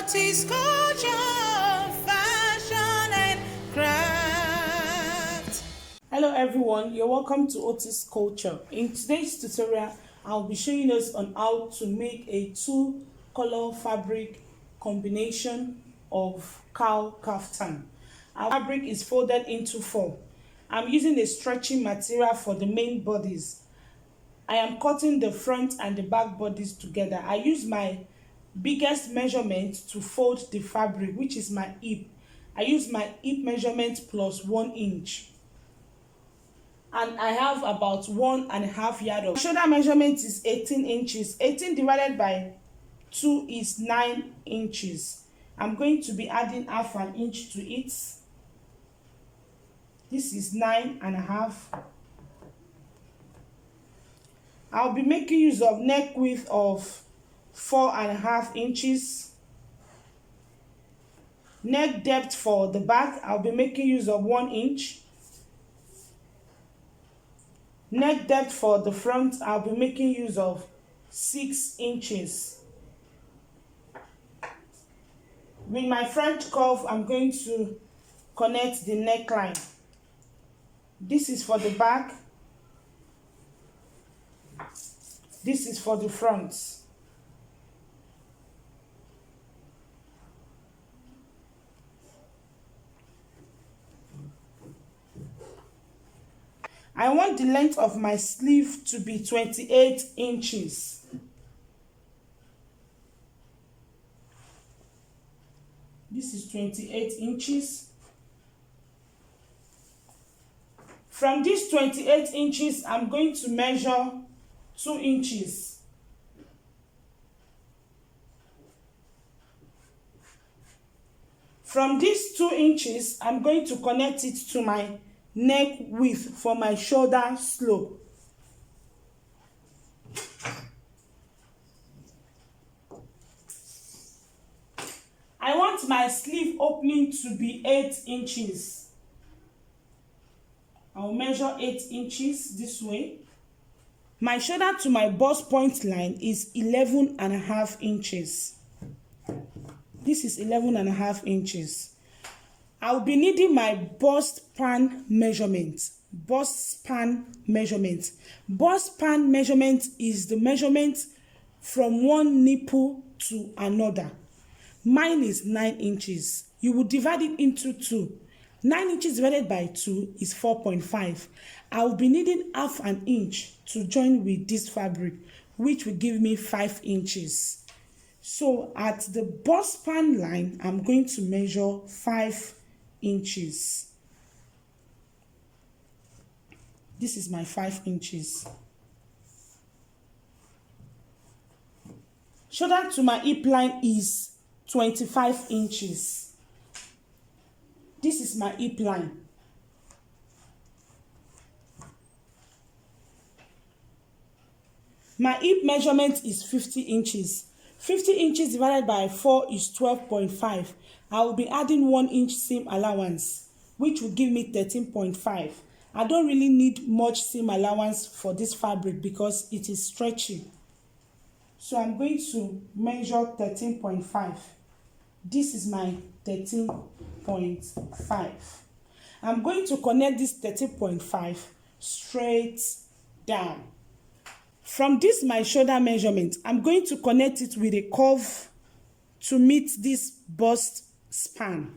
Otis culture, fashion and craft. Hello everyone, you're welcome to Otis Culture. In today's tutorial, I'll be showing us on how to make a two-color fabric combination of cowl kaftan. Our fabric is folded into four. I'm using a stretchy material for the main bodies. I am cutting the front and the back bodies together. I use my biggest measurement to fold the fabric, which is my hip. I use my hip measurement plus 1 inch. And I have about 1.5 yards of shoulder measurement is 18 inches. 18 divided by 2 is 9 inches. I'm going to be adding half an inch to it. This is 9.5. I'll be making use of neck width of 4.5 inches. Neck depth for the back, I'll be making use of 1 inch. Neck depth for the front, I'll be making use of 6 inches. With my French cuff, I'm going to connect the neckline. This is for the back. This is for the front. I want the length of my sleeve to be 28 inches. This is 28 inches. From this 28 inches, I'm going to measure 2 inches. From these 2 inches, I'm going to connect it to my neck width for my shoulder slope. I want my sleeve opening to be 8 inches. I'll measure 8 inches this way. My shoulder to my bust point line is 11.5 inches. This is 11.5 inches. I'll be needing my bust span measurement. Bust span measurement. Bust span measurement is the measurement from one nipple to another. Mine is 9 inches. You will divide it into 2. 9 inches divided by 2 is 4.5. I will be needing half an inch to join with this fabric, which will give me 5 inches. So at the bust span line, I'm going to measure 5 inches. This is my 5 inches. Shoulder to my hip line is 25 inches. This is my hip line. My hip measurement is 50 inches. 50 inches divided by 4 is 12.5. I will be adding 1 inch seam allowance, which will give me 13.5. I don't really need much seam allowance for this fabric because it is stretchy. So I'm going to measure 13.5. This is my 13.5. I'm going to connect this 13.5 straight down. From this my shoulder measurement, I'm going to connect it with a curve to meet this bust span.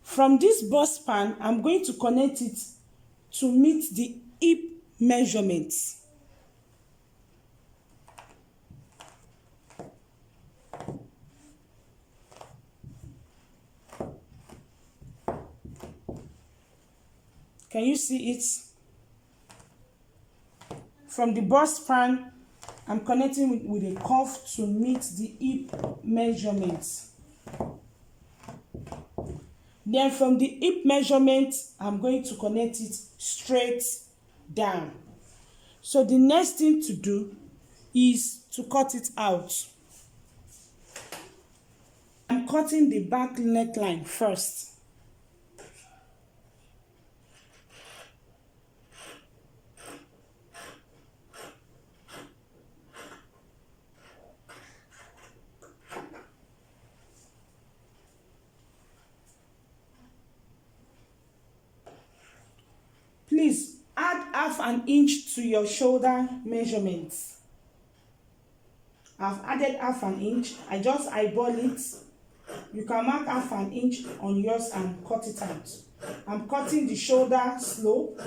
From this bust span, I'm going to connect it to meet the hip measurements. Can you see it? From the bust span, I'm connecting with a curve to meet the hip measurements. Then from the hip measurement, I'm going to connect it straight down. So the next thing to do is to cut it out. cutting the back neckline first. Please add half an inch to your shoulder measurements. I've added half an inch. I just eyeball it. You can mark half an inch on yours and cut it out. I'm cutting the shoulder slope.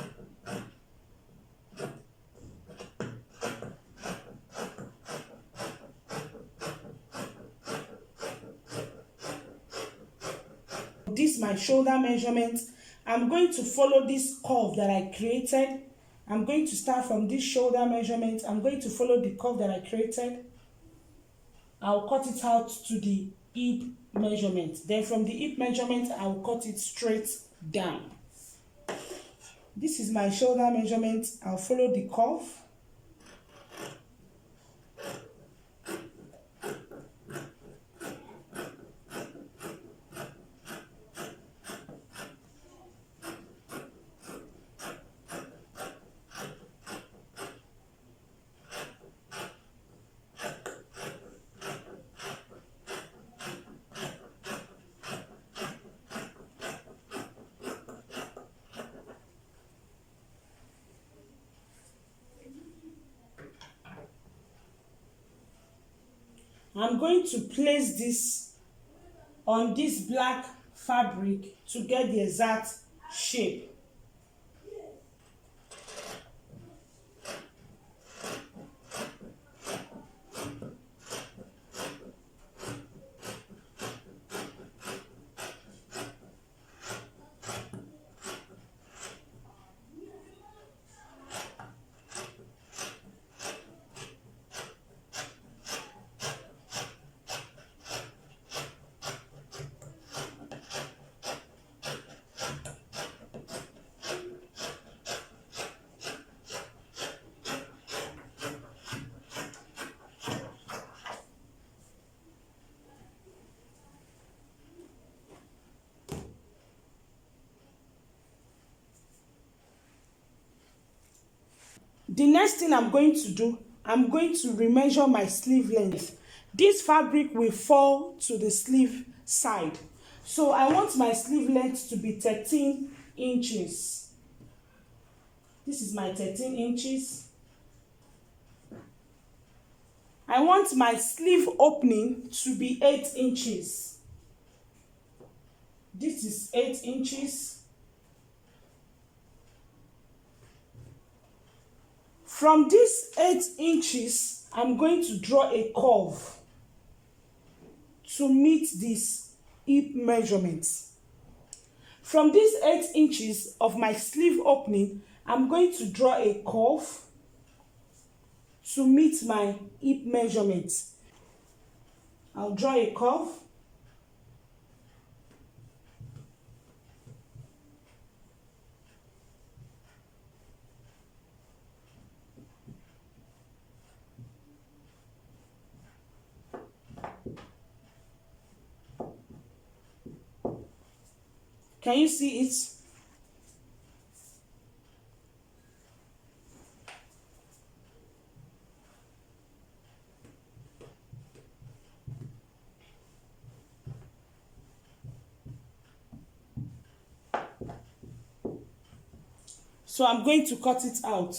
This is my shoulder measurement. I'm going to follow this curve that I created. I'm going to start from this shoulder measurement. I'm going to follow the curve that I created. I'll cut it out to the hip measurement. Then from the hip measurement, I'll cut it straight down. This is my shoulder measurement. I'll follow the curve. I'm going to place this on this black fabric to get the exact shape. The next thing I'm going to do, I'm going to remeasure my sleeve length. This fabric will fall to the sleeve side. So I want my sleeve length to be 13 inches. This is my 13 inches. I want my sleeve opening to be 8 inches. This is 8 inches. From this 8 inches, I'm going to draw a curve to meet this hip measurements. From these 8 inches of my sleeve opening, I'm going to draw a curve to meet my hip measurements. I'll draw a curve. Can you see it? So I'm going to cut it out.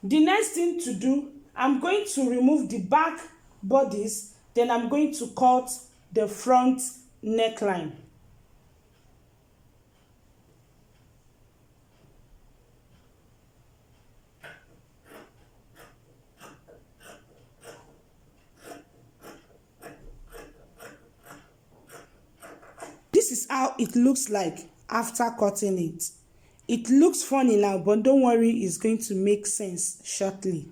The next thing to do, I'm going to remove the back bodice, then I'm going to cut the front neckline. This is how it looks like after cutting it. It looks funny now, but don't worry, it's going to make sense shortly.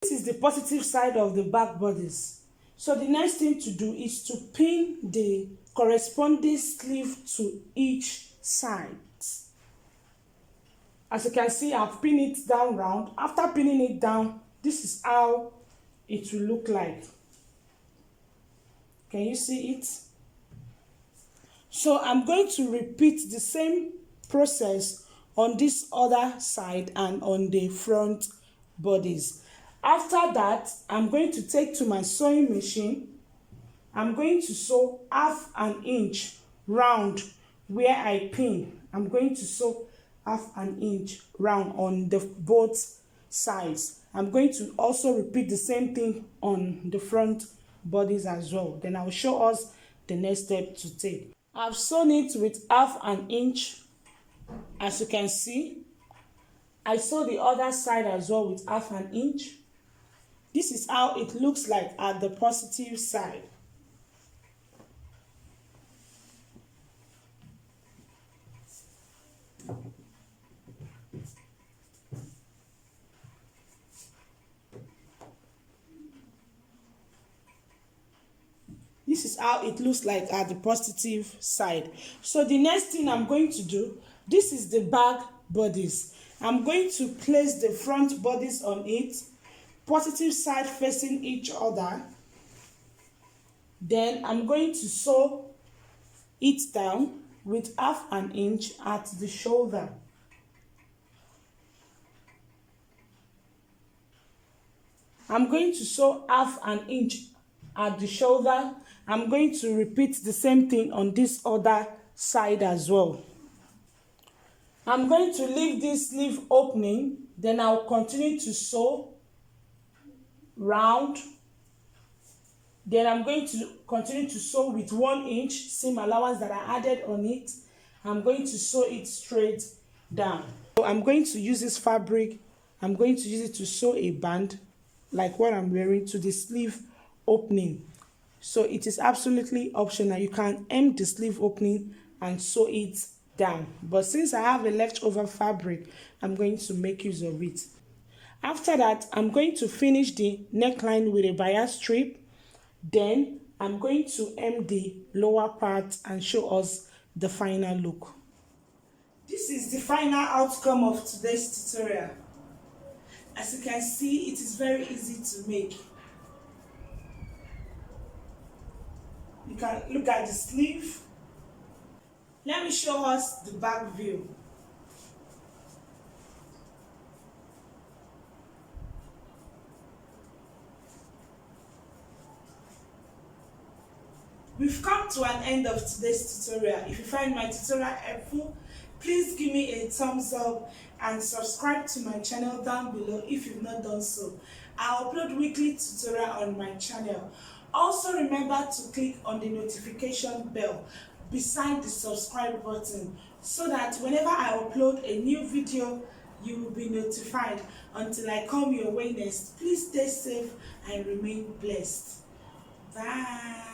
This is the positive side of the back bodice. So the next thing to do is to pin the corresponding sleeve to each side. As you can see, I've pinned it down round. After pinning it down, this is how it will look like. Can you see it? So I'm going to repeat the same process on this other side and on the front bodies. After that, I'm going to take to my sewing machine. I'm going to sew 1/2 inch round where I pin. I'm going to sew 1/2 inch round on the both sides. I'm going to also repeat the same thing on the front bodies as well. Then I'll show us the next step to take. I've sewn it with 1/2 inch. As you can see, I sew the other side as well with 1/2 inch. This is how it looks like at the positive side. This is how it looks like at the positive side. So the next thing I'm going to do, this is the back bodice. I'm going to place the front bodice on it, positive side facing each other. Then I'm going to sew it down with 1/2 inch at the shoulder. I'm going to sew 1/2 inch at the shoulder. I'm going to repeat the same thing on this other side as well. I'm going to leave this sleeve opening, then I'll continue to sew round. Then I'm going to continue to sew with 1 inch seam allowance that I added on it. I'm going to sew it straight down. So I'm going to use this fabric. I'm going to use it to sew a band like what I'm wearing to the sleeve opening. So it is absolutely optional. You can hem the sleeve opening and sew it down. But since I have a leftover fabric, I'm going to make use of it. After that, I'm going to finish the neckline with a bias strip. Then I'm going to hem the lower part and show us the final look. This is the final outcome of today's tutorial. As you can see, it is very easy to make. You can look at the sleeve. Let me show us the back view. We've come to an end of today's tutorial. If you find my tutorial helpful, please give me a thumbs up and subscribe to my channel down below if you've not done so. I upload weekly tutorial on my channel. Also remember to click on the notification bell beside the subscribe button so that whenever I upload a new video, you will be notified. Until I come your way next, please stay safe and remain blessed. Bye.